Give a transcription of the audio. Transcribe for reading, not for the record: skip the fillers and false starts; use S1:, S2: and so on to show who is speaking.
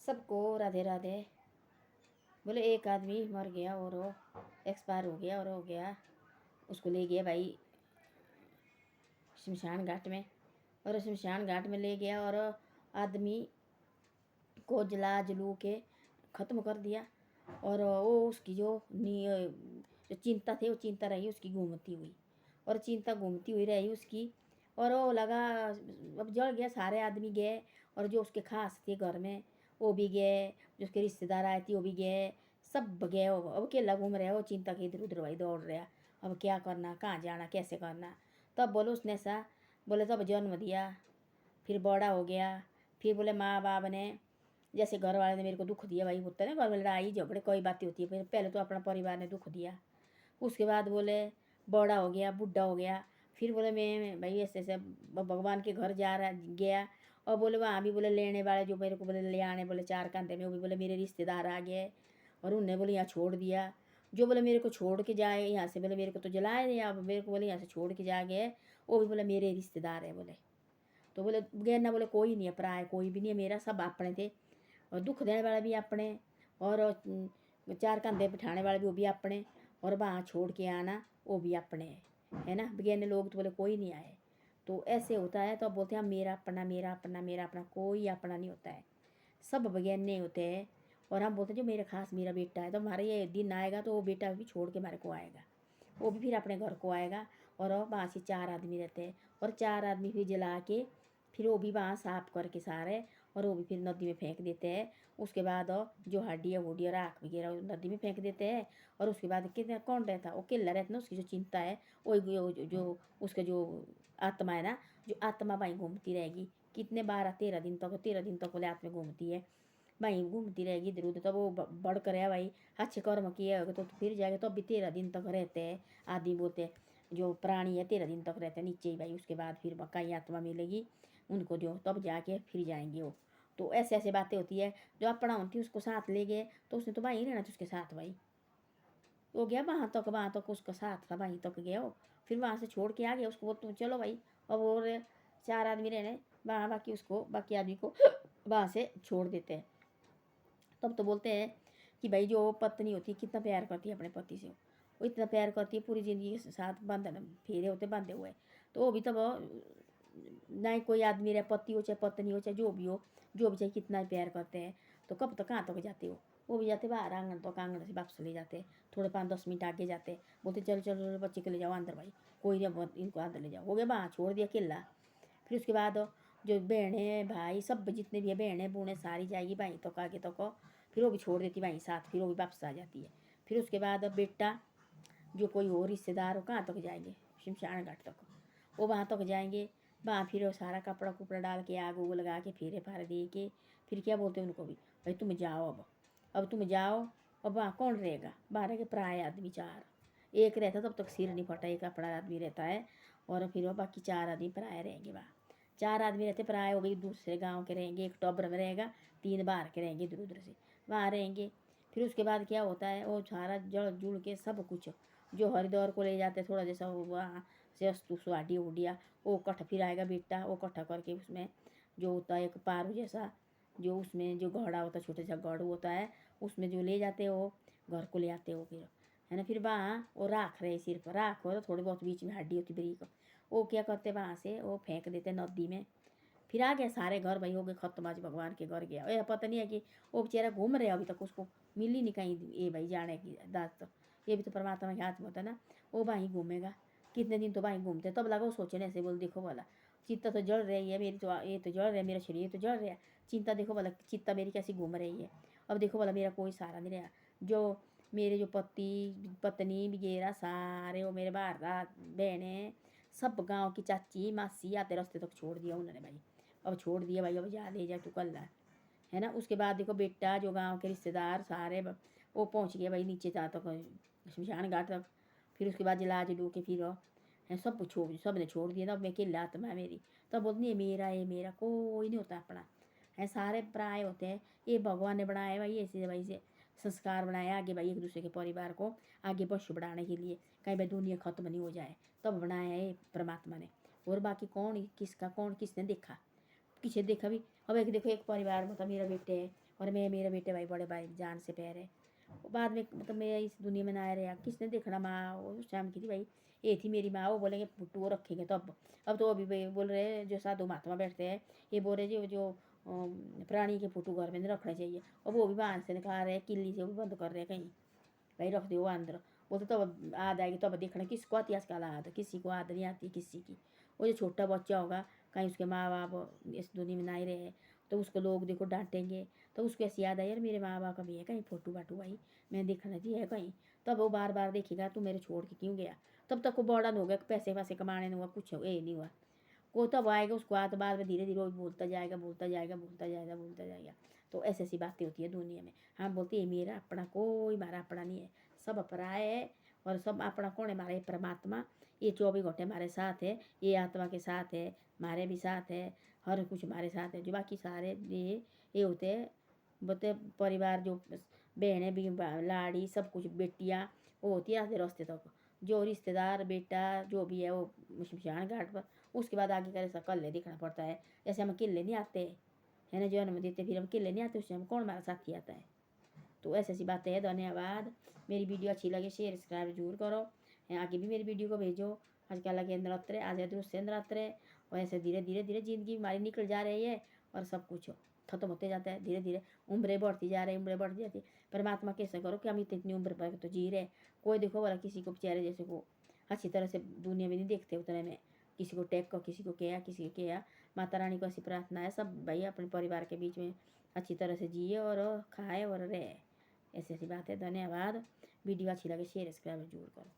S1: सबको राधे राधे। बोले एक आदमी मर गया और वो एक्सपायर हो गया और हो गया, उसको ले गया भाई शमशान घाट में। और शमशान घाट में ले गया और आदमी को जला जलू के ख़त्म कर दिया। और वो उसकी जो चिंता थी वो चिंता रही उसकी घूमती हुई, और चिंता घूमती हुई रही उसकी। और वो लगा अब जल गया, सारे आदमी गए और जो उसके खास थे घर में वो भी गए, जो उसके रिश्तेदार आए थे वो भी गए, सब गए। अब अकेला घूम रहा, वो चिंता के इधर उधर भाई दौड़ रहा, अब क्या करना, कहाँ जाना, कैसे करना। तब बोलो उसने ऐसा बोले, तब जन्म दिया, फिर बड़ा हो गया। फिर बोले माँ बाप ने, जैसे घर वाले ने मेरे को दुख दिया भाई, होता है ना घर में लड़ाई झगड़े कोई बातें होती है, पहले तो अपना परिवार ने दुख दिया। उसके बाद बोले बड़ा हो गया, बूढ़ा हो गया। फिर बोले मैं भाई ऐसे ऐसे भगवान के घर जा रहा गया, और बोले वहाँ भी बोले लेने वाले जो मेरे को बोले ले आने बोले चार कांटे में, वो भी बोले मेरे रिश्तेदार आ गए और उनने बोले यहाँ छोड़ दिया। जो बोले मेरे को छोड़ के जाए यहाँ से, बोले मेरे को तो जलाए नहीं, अब मेरे को बोले यहाँ से छोड़ के जा गए, वो भी बोले मेरे रिश्तेदार है बोले। तो बोले गैर बोले कोई नहीं है, पराया कोई भी नहीं है, मेरा सब अपने थे, और दुख देने वाला भी अपने, और चार कंधे बिठाने वाले भी वो भी अपने, और वहाँ छोड़ के आना वो भी अपने है ना। बगैर लोग तो बोले कोई नहीं आए। तो ऐसे होता है। तो अब बोलते हैं मेरा अपना मेरा अपना मेरा अपना, कोई अपना नहीं होता है, सब बगैरने होते हैं। और हम बोलते हैं जो मेरे खास मेरा बेटा है, तो हमारे ये दिन आएगा तो वो बेटा भी छोड़ के हमारे को आएगा, वो भी फिर अपने घर को आएगा। और वहाँ से चार आदमी रहते हैं, और चार आदमी फिर जला के फिर वो भी वहाँ साफ करके सारे, और वो भी फिर नदी में फेंक देते हैं। उसके बाद जो हड्डियाँ वुडिया राख वगैरह नदी में फेंक देते हैं। और उसके बाद कितना कौन रहता, वो अकेला रहता ना, उसकी जो चिंता है वो जो उसका जो आत्मा है ना, जो आत्मा वहीं घूमती रहेगी कितने 12-13 दिन तक, 13 दिन तक बोले आत्मा घूमती है, वहीं घूमती रहेगी इधर उधर। तब वो बढ़ कर है भाई, अच्छे कर्म किए होगा तो फिर जाएगा, तो अभी 13 दिन तक रहते हैं। आदमी बोलते हैं जो प्राणी है 13 दिन तक रहते हैं नीचे ही भाई, उसके बाद फिर कहीं आत्मा मिलेगी उनको जो, तब जाके फिर जाएंगे वो। तो ऐसे ऐसे बातें होती है। जो अपना होती है उसको साथ ले गए तो उसने तो वहीं रहना था उसके साथ भाई, वो गया वहाँ तक उसका साथ था, वहीं तक गया वो। फिर वहाँ से छोड़ के आ गया उसको, तुम चलो भाई अब, और चार आदमी रहने वहाँ, बाकी उसको बाकी आदमी को वहाँ से छोड़ देते हैं। तब तो बोलते हैं कि भाई जो पत्नी होती है कितना प्यार करती है अपने पति से, वो इतना प्यार करती है, पूरी ज़िंदगी के साथ बंधन फेरे होते बांधे हुए। तो वो भी तब ना ही कोई आदमी रहे, पति हो चाहे पत्नी हो चाहे जो भी हो, जो भी चाहे कितना प्यार करते हैं, तो कब तक कहाँ तक जाते हो। वो भी जाते बाहर आंगन, तो आंगन से वापस ले जाते, थोड़े 5-10 मिनट आगे जाते, बोलते चलो चलो बच्चे को ले जाओ अंदर भाई, कोई नहीं इनको अंदर ले जाओ, हो गया वहाँ छोड़ दिया अकेला। फिर उसके बाद जो बहनें भाई सब जितने भी है बहनें बूढ़े सारी जाएगी भाई तक आगे तक, फिर वो भी छोड़ देती भाई साथ, फिर वो भी वापस आ जाती है। फिर उसके बाद बेटा जो कोई और रिश्तेदार हो कहाँ तक जाएंगे, शमशान घाट तक, वो वहाँ तक जाएंगे। वहाँ फिर वो सारा कपड़ा कुपड़ा डाल के आग उग लगा के फेरे फारे दे के फिर क्या बोलते हैं उनको भी, भाई तुम जाओ अब तुम जाओ। अब वहाँ कौन रहेगा, बारह के पराए आदमी चार, एक रहता तब तक सिर नहीं फटा, एक अपना आदमी रहता है, और फिर वो बाकी चार आदमी पराए रहेंगे। वहाँ चार आदमी रहते, पराए हो गए दूसरे गांव के रहेंगे, एक टॉबर में रहेगा, 3 बाहर के रहेंगे इधर उधर से, वहाँ रहेंगे। फिर उसके बाद क्या होता है, वो सारा जड़ जुड़ के सब कुछ जो हरिद्वार को ले जाते थोड़ा जैसा वहाँ से अस्तु स्वाडी उडिया, वो कट्ठा फिर आएगा बेटा, वो कट्ठा करके उसमें जो होता है एक पारू जैसा, जो उसमें जो घड़ा होता है छोटा सा गढ़ होता है, उसमें जो ले जाते हो घर को ले आते हो फिर, है ना। फिर वहाँ वो राख रहे सिर्फ राख हो, थोड़ी बहुत बीच में हड्डी होती बरीक, वो क्या करते वहाँ से वो फेंक देते नदी में। फिर आ गए सारे घर भाई, हो गए खत्म, आज भगवान के घर गया। ये पता नहीं है कि वो बेचारा घूम रहे अभी तक, उसको मिली नहीं कहीं ये भाई जाने की दाद, तो ये भी तो परमात्मा के हाथ में होता है ना, वो वहीं घूमेगा कितने दिन, तो वहीं घूमते। तब लगा वो सोचने ऐसे बोल, देखो बोला चित्ता तो जल रही है मेरी, तो ये तो जल रहा है मेरा शरीर तो जल रहा है, चिंता देखो बोला चित्ता मेरी कैसी घूम रही है। अब देखो बोला मेरा कोई सहारा नहीं रहा, जो मेरे जो पति पत्नी वगैरह सारे वो मेरे बाहर बहनें सब गांव की चाची मासी आते रास्ते तक छोड़ दिया उन्होंने भाई। अब छोड़ दिया भाई, अब जा ले जा तू कल है ना। उसके बाद देखो बेटा जो गांव के रिश्तेदार सारे वो पहुंच गए भाई नीचे जा तक शमशान घाट तक। फिर उसके बाद जला जलू के फिर है सब छोड़, सब ने छोड़ दिया। तब मैं अकेला आत्मा है मेरी, तब बोलती है मेरा ये मेरा कोई नहीं होता अपना, है सारे पराए होते हैं। ये भगवान ने बनाया भाई ऐसे भाई से संस्कार बनाया आगे भाई एक दूसरे के परिवार को आगे बश बढ़ाने के लिए, कहीं भाई दुनिया खत्म नहीं हो जाए, तब बनाया है परमात्मा ने। और बाकी कौन किसका कौन किसने देखा, किसी देखा भी। अब एक देखो एक परिवार में था मेरा बेटे है, और मैं मेरे बेटे भाई बड़े भाई जान से प्यार है। बाद में मतलब मैं इस दुनिया में ना आया रहा, किसने देखना माँ उस टाइम की थी भाई, ये थी मेरी माँ। वो बोलेंगे फुट्टू वो रखेंगे तो अब तो अभी भाई बोल रहे हैं जो साधु महात्मा बैठते हैं, ये बोल रहे जो प्राणी के फोटो घर में नहीं रखने चाहिए, और वो भी बाहर से निकाल रहे हैं, किल्ली से भी बंद कर रहे हैं कहीं, भाई रख दो अंदर। वो तो तब आद आएगी तब देखना किसको आती है आजकल आद, किसी को आद नहीं आती किसी की। वो जो छोटा बच्चा होगा कहीं उसके माँ बाप इस दुनिया में नहीं रहे तो उसको लोग देखो डांटेंगे, तो उसको ऐसी याद आई यार मेरे माँ बाप का भी है कहीं फोटो बाटू भाई, मैं देखना चाहिए कहीं। तब वो बार बार देखेगा तू मेरे छोड़ के क्यों गया। तब तक वो बड़ा हो गया, पैसे वैसे कमाने नहीं हुआ, कुछ ये नहीं हुआ। वो तब आएगा उसको आद बाद में धीरे धीरे वो बोलता जाएगा बोलता जाएगा बोलता जाएगा बोलता जाएगा। तो ऐसी ऐसी बातें होती है दुनिया में। हम बोलते हैं मेरा अपना कोई हमारा अपना नहीं है, सब पराए है। और सब अपना कौन है, हमारे परमात्मा। ये 24 घंटे हमारे साथ है, ये आत्मा के साथ है, हमारे भी साथ है, हर कुछ हमारे साथ है। जो बाकी सारे ये होते हैं बोलते परिवार, जो बहनें भी लाड़ी सब कुछ बेटियाँ वो होती है आधे रास्ते तक। जो रिश्तेदार बेटा जो भी है वो शमशान घाट पर, उसके बाद आगे का ऐसा कल्ले दिखना पड़ता है। जैसे हम अकेले नहीं आते है ना, जन्म देते फिर हम अकेले नहीं आते, उससे हम कौन हमारा साथी आता है। तो ऐसी ऐसी बातें हैं। धन्यवाद। मेरी वीडियो अच्छी लगे शेयर सब्सक्राइब जरूर करो, आगे भी मेरी वीडियो को भेजो। आज क्या लगे नवरात्र है, आज है दूसरे नवरात्र है। और ऐसे धीरे धीरे धीरे ज़िंदगी हमारी निकल जा रही है और सब कुछ खत्म होते जाता है धीरे धीरे। उम्रें बढ़ती जा रही है, उम्रें बढ़ती जाती है। परमात्मा कैसे करो कि हम इतनी उम्र पर तो जी रहे। कोई देखो वाला किसी को बेचारे जैसे को अच्छी तरह से दुनिया में नहीं देखते उतने में, किसी को टेक को किसी को क्या किसी को क्या। माता रानी को ऐसी प्रार्थना है सब भाई अपने परिवार के बीच में अच्छी तरह से जिए और खाए और रहे। ऐसी ऐसी बात है। धन्यवाद। वीडियो अच्छी लगे शेयर सब्सक्राइब जरूर करो।